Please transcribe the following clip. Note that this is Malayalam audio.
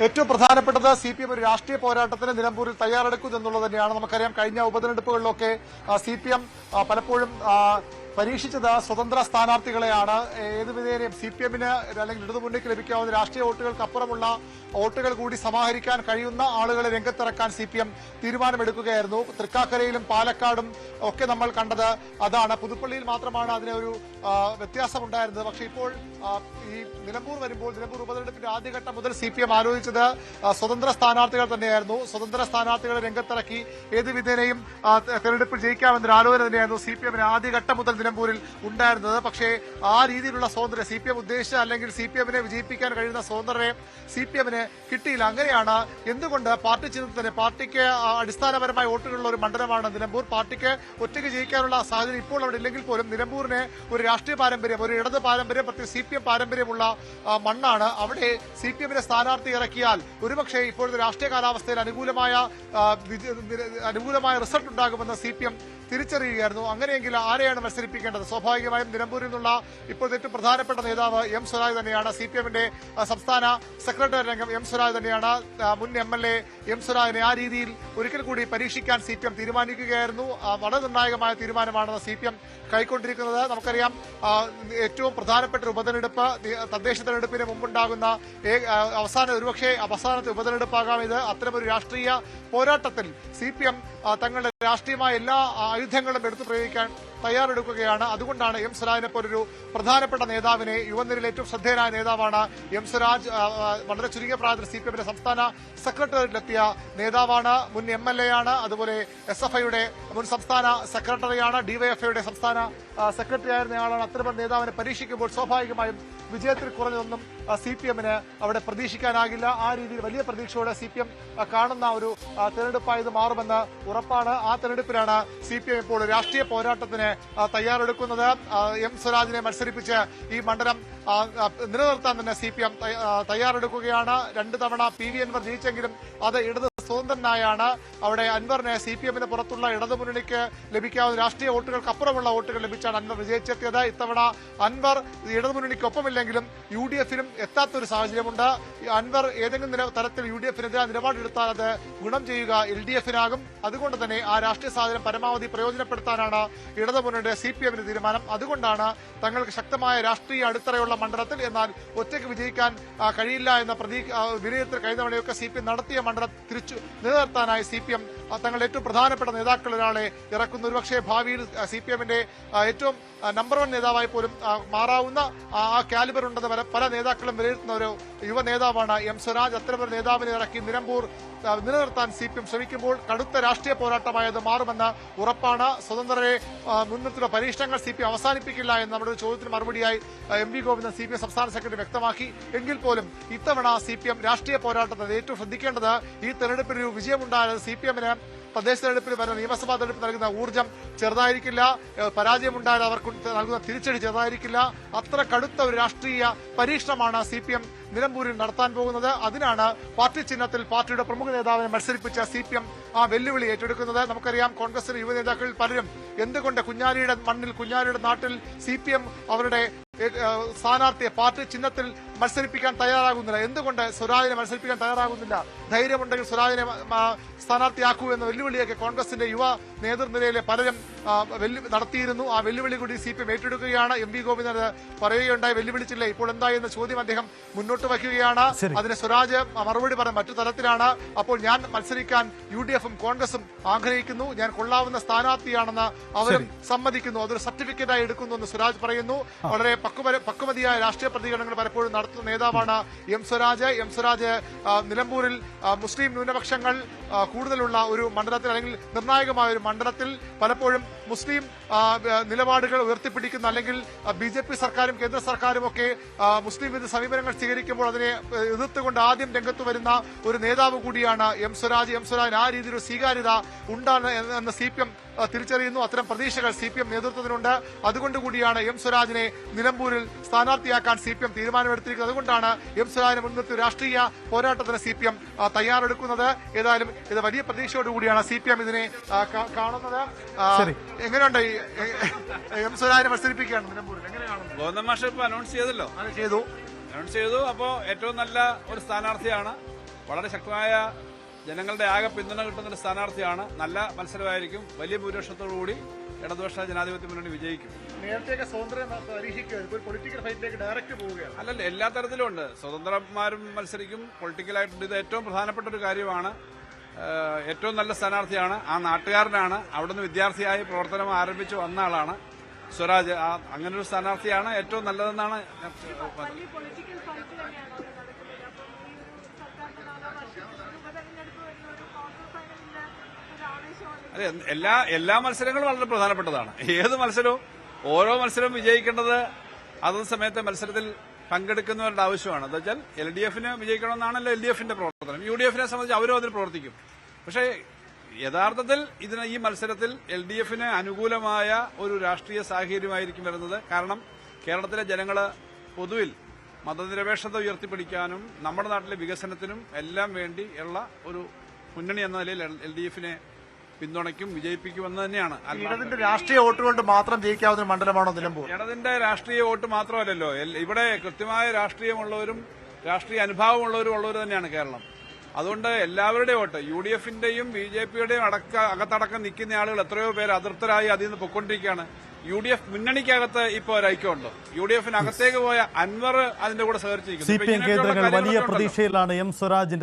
ഏറ്റവും പ്രധാനപ്പെട്ടത് CPM ഒരു രാഷ്ട്രീയ പോരാട്ടത്തിന് നിലമ്പൂരിൽ തയ്യാറെടുക്കുന്നു എന്നുള്ളത് തന്നെയാണ്. നമുക്കറിയാം കഴിഞ്ഞ ഉപതെരഞ്ഞെടുപ്പുകളിലൊക്കെ CPM പലപ്പോഴും പരീക്ഷിച്ചത് സ്വതന്ത്ര സ്ഥാനാർത്ഥികളെയാണ്. ഏത് വിധേനയും CPM-ന് അല്ലെങ്കിൽ ഇടതുമുന്നണിക്ക് ലഭിക്കാവുന്ന രാഷ്ട്രീയ വോട്ടുകൾക്കപ്പുറമുള്ള വോട്ടുകൾ കൂടി സമാഹരിക്കാൻ കഴിയുന്ന ആളുകളെ രംഗത്തിറക്കാൻ CPM തീരുമാനമെടുക്കുകയായിരുന്നു. തൃക്കാക്കരയിലും പാലക്കാടും ഒക്കെ നമ്മൾ കണ്ടത് അതാണ്. പുതുപ്പള്ളിയിൽ മാത്രമാണ് അതിനൊരു വ്യത്യാസമുണ്ടായിരുന്നത്. പക്ഷേ ഇപ്പോൾ ഈ നിലമ്പൂർ വരുമ്പോൾ നിലമ്പൂർ ഉപതെരഞ്ഞെടുപ്പിന്റെ ആദ്യഘട്ടം മുതൽ CPM ആലോചിച്ചത് സ്വതന്ത്ര സ്ഥാനാർത്ഥികൾ തന്നെയായിരുന്നു. സ്വതന്ത്ര സ്ഥാനാർത്ഥികളെ രംഗത്തിറക്കി ഏത് വിധേനയും തെരഞ്ഞെടുപ്പിൽ ജയിക്കാമെന്നൊരു ആലോചന തന്നെയായിരുന്നു CPM-ന് ആദ്യഘട്ടം മുതൽ നിലമ്പൂരിൽ ഉണ്ടായിരുന്നത്. പക്ഷേ ആ രീതിയിലുള്ള സ്വതന്ത്രരെ CPM ഉദ്ദേശിച്ച അല്ലെങ്കിൽ CPM-നെ വിജയിപ്പിക്കാൻ കഴിയുന്ന സ്വതന്ത്രരെ CPM-ന് കിട്ടിയില്ല. അങ്ങനെയാണ് എന്തുകൊണ്ട് പാർട്ടി ചിഹ്നത്തിൽ തന്നെ പാർട്ടിക്ക് അടിസ്ഥാനപരമായ വോട്ടുകളുള്ള ഒരു മണ്ഡലമാണ് നിലമ്പൂർ. പാർട്ടിക്ക് ഒറ്റയ്ക്ക് ജയിക്കാനുള്ള സാഹചര്യം ഇപ്പോൾ അവിടെ ഇല്ലെങ്കിൽ പോലും നിലമ്പൂരിനെ ഒരു രാഷ്ട്രീയ പാരമ്പര്യം, ഒരു ഇടത് പാരമ്പര്യം, പ്രത്യേകിച്ച് CPM പാരമ്പര്യമുള്ള മണ്ണാണ്. അവിടെ CPM-നെ സ്ഥാനാർത്ഥി ഇറക്കിയാൽ ഒരുപക്ഷെ ഇപ്പോഴത്തെ രാഷ്ട്രീയ കാലാവസ്ഥയിൽ അനുകൂലമായ റിസൾട്ട് ഉണ്ടാകുമെന്ന് CPM തിരിച്ചറിയുകയായിരുന്നു. അങ്ങനെയെങ്കിൽ ആരെയാണ് മത്സരിപ്പിക്കേണ്ടത്? സ്വാഭാവികമായും നിലമ്പൂരിൽ നിന്നുള്ള ഇപ്പോഴത്തെ ഏറ്റവും പ്രധാനപ്പെട്ട നേതാവ് M സ്വരാജ് തന്നെയാണ്. CPM-ന്റെ സംസ്ഥാന സെക്രട്ടറി രംഗം M സ്വരാജ് തന്നെയാണ്. മുൻ MLA M സ്വരാജിനെ ആ രീതിയിൽ ഒരിക്കൽ കൂടി പരീക്ഷിക്കാൻ CPM തീരുമാനിക്കുകയായിരുന്നു. വളരെ നിർണായകമായ തീരുമാനമാണ് CPM കൈക്കൊണ്ടിരിക്കുന്നത്. നമുക്കറിയാം ഏറ്റവും പ്രധാനപ്പെട്ട ഒരു ഉപതെരഞ്ഞെടുപ്പ് തദ്ദേശ തെരഞ്ഞെടുപ്പിന് മുമ്പുണ്ടാകുന്ന ഒരുപക്ഷെ അവസാനത്തെ ഉപതെരഞ്ഞെടുപ്പാകാം ഇത്. അത്തരമൊരു രാഷ്ട്രീയ പോരാട്ടത്തിൽ CPM തങ്ങളുടെ രാഷ്ട്രീയമായ എല്ലാ ആയുധങ്ങളും എടുത്തു പ്രയോഗിക്കാൻ തയ്യാറെടുക്കുകയാണ്. അതുകൊണ്ടാണ് M സ്വരാജിനെ പോലൊരു പ്രധാനപ്പെട്ട നേതാവിനെ, യുവനിരയിൽ ഏറ്റവും ശ്രദ്ധേയനായ നേതാവാണ് M സ്വരാജ്. വളരെ ചുരുങ്ങിയ പ്രായത്തിൽ CPM-ന്റെ സംസ്ഥാന സെക്രട്ടറിയിലെത്തിയ നേതാവാണ്. മുൻ MLA ആണ്. അതുപോലെ SFI-യുടെ മുൻ സംസ്ഥാന സെക്രട്ടറിയാണ്. DYFI-യുടെ സംസ്ഥാന സെക്രട്ടറി ആയിരുന്ന ആളാണ്. അത്തരം നേതാവിനെ പരീക്ഷിക്കുമ്പോൾ സ്വാഭാവികമായും വിജയത്തിൽ കുറഞ്ഞതൊന്നും CPM-ന് അവിടെ പ്രതീക്ഷിക്കാനാകില്ല. ആ രീതിയിൽ വലിയ പ്രതീക്ഷയോടെ CPM കാണുന്ന ഒരു തെരഞ്ഞെടുപ്പായി ഇത് മാറുമെന്ന് ഉറപ്പാണ്. ആ തെരഞ്ഞെടുപ്പിലാണ് CPM ഇപ്പോൾ രാഷ്ട്രീയ പോരാട്ടത്തിന് തയ്യാറെടുക്കുന്നത്. M സ്വരാജിനെ മത്സരിപ്പിച്ച് ഈ മണ്ഡലം നിലനിർത്താൻ തന്നെ CPM തയ്യാറെടുക്കുകയാണ്. 2 തവണ PV അൻവർ ജയിച്ചെങ്കിലും അത് ഇടത് സ്വതന്ത്രനായാണ്. അവിടെ അൻവറിന് CPM-ന് പുറത്തുള്ള ഇടതുമുന്നണിക്ക് ലഭിക്കാവുന്ന രാഷ്ട്രീയ വോട്ടുകൾക്ക് അപ്പുറമുള്ള വോട്ടുകൾ ലഭിച്ചാണ് അൻവർ വിജയിച്ചെത്തിയത്. ഇത്തവണ അൻവർ ഇടതുമുന്നണിക്കൊപ്പമില്ലെങ്കിലും UDF-നും എത്താത്തൊരു സാഹചര്യമുണ്ട്. അൻവർ ഏതെങ്കിലും തരത്തിൽ UDF-നെതിരെ നിലപാടെടുത്താൽ അത് ഗുണം ചെയ്യുക LDF-നാകും. അതുകൊണ്ട് തന്നെ ആ രാഷ്ട്രീയ സാഹചര്യം പരമാവധി പ്രയോജനപ്പെടുത്താനാണ് ഇടതുമുന്നണിയുടെ CPM-ന് തീരുമാനം. അതുകൊണ്ടാണ് തങ്ങൾക്ക് ശക്തമായ രാഷ്ട്രീയ അടിത്തറയുള്ള മണ്ഡലത്തിൽ എന്നാൽ ഒറ്റയ്ക്ക് വിജയിക്കാൻ കഴിയില്ല എന്ന വിലയിരുത്തൽ കഴിഞ്ഞ തവണയൊക്കെ CPM നടത്തിയ മണ്ഡലം തിരിച്ചു നിലനിർത്താനായി CPM തങ്ങളുടെ ഏറ്റവും പ്രധാനപ്പെട്ട നേതാക്കളിൽ ഒരാളെ ഇറക്കുന്നു. ഒരുപക്ഷെ ഭാവിയിൽ CPM-ന്റെ ഏറ്റവും നമ്പർ 1 നേതാവായി പോലും മാറാവുന്ന ആ കാലിബർ ഉണ്ടെന്ന് പല നേതാക്കളും വിലയിരുത്തുന്ന ഒരു യുവ നേതാവാണ് M സ്വരാജ്. അത്തരമൊരു നേതാവിനെ ഇറക്കി നിലമ്പൂർ നിലനിർത്താൻ CPM ശ്രമിക്കുമ്പോൾ കടുത്ത രാഷ്ട്രീയ പോരാട്ടമായത് മാറുമെന്ന് ഉറപ്പാണ്. സ്വതന്ത്രരെ മുൻനിർത്തിയുള്ള പരീക്ഷണങ്ങൾ CPM അവസാനിപ്പിക്കില്ല എന്ന് നമ്മുടെ ചോദ്യത്തിന് മറുപടിയായി MV ഗോവിന്ദൻ CPM സംസ്ഥാന സെക്രട്ടറി വ്യക്തമാക്കി. എങ്കിൽ പോലും ഇത്തവണ CPM രാഷ്ട്രീയ പോരാട്ടത്തിൽ ഏറ്റവും ശ്രദ്ധിക്കേണ്ടത് ഈ തെരഞ്ഞെടുപ്പിൽ ഒരു വിജയമുണ്ടായത് CPM-ന് തദ്ദേശ തെരഞ്ഞെടുപ്പിൽ വരുന്ന നിയമസഭാ തെരഞ്ഞെടുപ്പ് നൽകുന്ന ഊർജ്ജം ചെറുതായിരിക്കില്ല. പരാജയമുണ്ടായത് അവർക്ക് നൽകുന്ന തിരിച്ചടി ചെറുതായിരിക്കില്ല. അത്ര കടുത്ത ഒരു രാഷ്ട്രീയ പരീക്ഷണമാണ് CPM നിലമ്പൂരിൽ നടത്താൻ പോകുന്നത്. അതിനാണ് പാർട്ടി ചിഹ്നത്തിൽ പാർട്ടിയുടെ പ്രമുഖ നേതാവിനെ മത്സരിപ്പിച്ച CPM ആ വെല്ലുവിളി ഏറ്റെടുക്കുന്നത്. നമുക്കറിയാം കോൺഗ്രസിലെ യുവ നേതാക്കളിൽ പലരും എന്തുകൊണ്ട് കുഞ്ഞാലിയുടെ മണ്ണിൽ കുഞ്ഞാലിയുടെ നാട്ടിൽ CPM അവരുടെ സ്ഥാനാർത്ഥിയെ പാർട്ടി ചിഹ്നത്തിൽ മത്സരിപ്പിക്കാൻ തയ്യാറാകുന്നില്ല? എന്തുകൊണ്ട് സ്വരാജിനെ മത്സരിപ്പിക്കാൻ തയ്യാറാകുന്നില്ല? ധൈര്യമുണ്ടെങ്കിൽ സ്വരാജിനെ സ്ഥാനാർത്ഥിയാക്കൂ എന്ന വെല്ലുവിളിയൊക്കെ കോൺഗ്രസിന്റെ യുവ നേതൃനിരയിലെ പലരും നടത്തിയിരുന്നു. ആ വെല്ലുവിളി കൂടി CPM ഏറ്റെടുക്കുകയാണ്. MV ഗോവിന്ദൻ പറയുകയുണ്ടായി, വെല്ലുവിളിച്ചില്ലേ, ഇപ്പോൾ എന്തായി എന്ന ചോദ്യം അദ്ദേഹം മുന്നോട്ട് വയ്ക്കുകയാണ്. അതിന് സ്വരാജ് മറുപടി പറഞ്ഞ മറ്റു തരത്തിലാണ്. അപ്പോൾ ഞാൻ മത്സരിക്കാൻ UDF-ഉം കോൺഗ്രസും ആഗ്രഹിക്കുന്നു, ഞാൻ കൊള്ളാവുന്ന സ്ഥാനാർത്ഥിയാണെന്ന് അവരും സമ്മതിക്കുന്നു, അതൊരു സർട്ടിഫിക്കറ്റായി എടുക്കുന്നു എന്ന് സ്വരാജ് പറയുന്നു. വളരെ പക്വമതിയായ രാഷ്ട്രീയ പ്രതികരണങ്ങൾ പലപ്പോഴും നടത്തുന്ന നേതാവാണ് M സ്വരാജ്. M സ്വരാജ് നിലമ്പൂരിൽ മുസ്ലിം ന്യൂനപക്ഷങ്ങൾ കൂടുതലുള്ള ഒരു മണ്ഡലത്തിൽ അല്ലെങ്കിൽ നിർണായകമായ ഒരു മണ്ഡലത്തിൽ പലപ്പോഴും മുസ്ലിം നിലപാടുകൾ ഉയർത്തിപ്പിടിക്കുന്ന അല്ലെങ്കിൽ BJP സർക്കാരും കേന്ദ്ര സർക്കാരും ഒക്കെ മുസ്ലിം വിരുദ്ധ സമീപനങ്ങൾ സ്വീകരിക്കുമ്പോൾ അതിനെ എതിർത്തുകൊണ്ട് ആദ്യം രംഗത്ത് വരുന്ന ഒരു നേതാവ് കൂടിയാണ് M സ്വരാജ്. M സ്വരാജിന് ആ രീതിയിലൊരു സ്വീകാര്യത ഉണ്ടാണ് എന്ന് CPM തിരിച്ചറിയുന്നു. അത്തരം പ്രതീക്ഷകൾ CPM നേതൃത്വത്തിനുണ്ട്. അതുകൊണ്ടുകൂടിയാണ് M സ്വരാജിനെ നിലമ്പൂരിൽ സ്ഥാനാർത്ഥിയാക്കാൻ CPM തീരുമാനമെടുത്തിരിക്കുന്നത്. അതുകൊണ്ടാണ് M സ്വരാജിനെ മുൻനിർത്തി രാഷ്ട്രീയ പോരാട്ടത്തിന് CPM തയ്യാറെടുക്കുന്നത്. ഏതായാലും ഇത് വലിയ പ്രതീക്ഷയോടുകൂടിയാണ് CPM ഇതിനെ കാണുന്നത്. എങ്ങനെയുണ്ട് M സ്വരാജിനെ മത്സരിപ്പിക്കുകയാണ് നിലമ്പൂരിൽ? എങ്ങനെയാണ് ഗോവിന്ദൻ മാഷ് ഇപ്പൊ അനൗൺസ് ചെയ്തല്ലോ? അത് ചെയ്തു. അനൗൺസ് ചെയ്തു. അപ്പോ ഏറ്റവും നല്ല ഒരു സ്ഥാനാർത്ഥിയാണ് വളരെ ശക്തമായ ജനങ്ങളുടെ ആകെ പിന്തുണ കിട്ടുന്നൊരു സ്ഥാനാർത്ഥിയാണ്. നല്ല മത്സരമായിരിക്കും. വലിയ ഭൂരിപക്ഷത്തോടുകൂടി ഇടതുപക്ഷ ജനാധിപത്യ മുന്നണി വിജയിക്കും. നേരത്തെയൊക്കെ സ്വതന്ത്രം പരീക്ഷിക്കുകയായിരുന്നു, ഒരു പൊളിറ്റിക്കൽ ഫൈറ്റിലേക്ക് ഡയറക്റ്റ് പോവുകയാണ്. അല്ലല്ല, എല്ലാ തരത്തിലും ഉണ്ട്. സ്വതന്ത്രന്മാരും മത്സരിക്കും, പൊളിറ്റിക്കലായിട്ടുണ്ട്. ഇത് ഏറ്റവും പ്രധാനപ്പെട്ട ഒരു കാര്യമാണ്. ഏറ്റവും നല്ല സ്ഥാനാർത്ഥിയാണ്, ആ നാട്ടുകാരനാണ്, അവിടുന്ന് വിദ്യാർത്ഥിയായി പ്രവർത്തനം ആരംഭിച്ചു വന്ന ആളാണ് സ്വരാജ്. അങ്ങനൊരു സ്ഥാനാർത്ഥിയാണ് ഏറ്റവും നല്ലതെന്നാണ്. അതെ, എല്ലാ മത്സരങ്ങളും വളരെ പ്രധാനപ്പെട്ടതാണ്. ഏത് മത്സരവും ഓരോ മത്സരവും വിജയിക്കേണ്ടത് അതത് സമയത്തെ മത്സരത്തിൽ പങ്കെടുക്കുന്നവരുടെ ആവശ്യമാണ്. എന്താ വെച്ചാൽ LDF വിജയിക്കണമെന്നാണല്ലോ LDFന്റെ പ്രവർത്തനം. UDF സംബന്ധിച്ച് അവരും അതിൽ പ്രവർത്തിക്കും. പക്ഷേ യഥാർത്ഥത്തിൽ ഈ മത്സരത്തിൽ LDF അനുകൂലമായ ഒരു രാഷ്ട്രീയ സാഹചര്യമായിരിക്കും വരുന്നത്. കാരണം കേരളത്തിലെ ജനങ്ങള് പൊതുവിൽ മതനിരപേക്ഷത ഉയർത്തിപ്പിടിക്കാനും നമ്മുടെ നാട്ടിലെ വികസനത്തിനും എല്ലാം വേണ്ടി ഉള്ള ഒരു മുന്നണി എന്ന നിലയിൽ LDF പിന്തുണയ്ക്കും, വിജയിപ്പിക്കുമെന്ന് തന്നെയാണ്. ഇടതിന്റെ രാഷ്ട്രീയ വോട്ട് കൊണ്ട് മാത്രം ജയിക്കാവുന്ന മണ്ഡലമാണോ നിലമ്പൂർ? ഇടതിന്റെ രാഷ്ട്രീയ വോട്ട് മാത്രമല്ലല്ലോ, ഇവിടെ കൃത്യമായ രാഷ്ട്രീയമുള്ളവരും രാഷ്ട്രീയ അനുഭാവമുള്ളവരും ഉള്ളവർ തന്നെയാണ് കേരളം. അതുകൊണ്ട് എല്ലാവരുടെയും വോട്ട്, UDFന്റെയും BJPയുടെയും അകത്തടക്കം നിൽക്കുന്ന ആളുകൾ എത്രയോ പേര് അതൃപ്തരായി അതിൽ നിന്ന് പൊയ്ക്കൊണ്ടിരിക്കുകയാണ്. UDF മുന്നണിക്കകത്ത് ഇപ്പോൾ ഒരു ഐക്യമുണ്ട്. UDFനകത്തേക്ക് പോയ അൻവർ അതിന്റെ കൂടെ സഹകരിച്ചിരിക്കുന്നു. CPM കേന്ദ്രങ്ങൾ വലിയ പ്രതീക്ഷയിലാണ് M സ്വരാജിന്റെ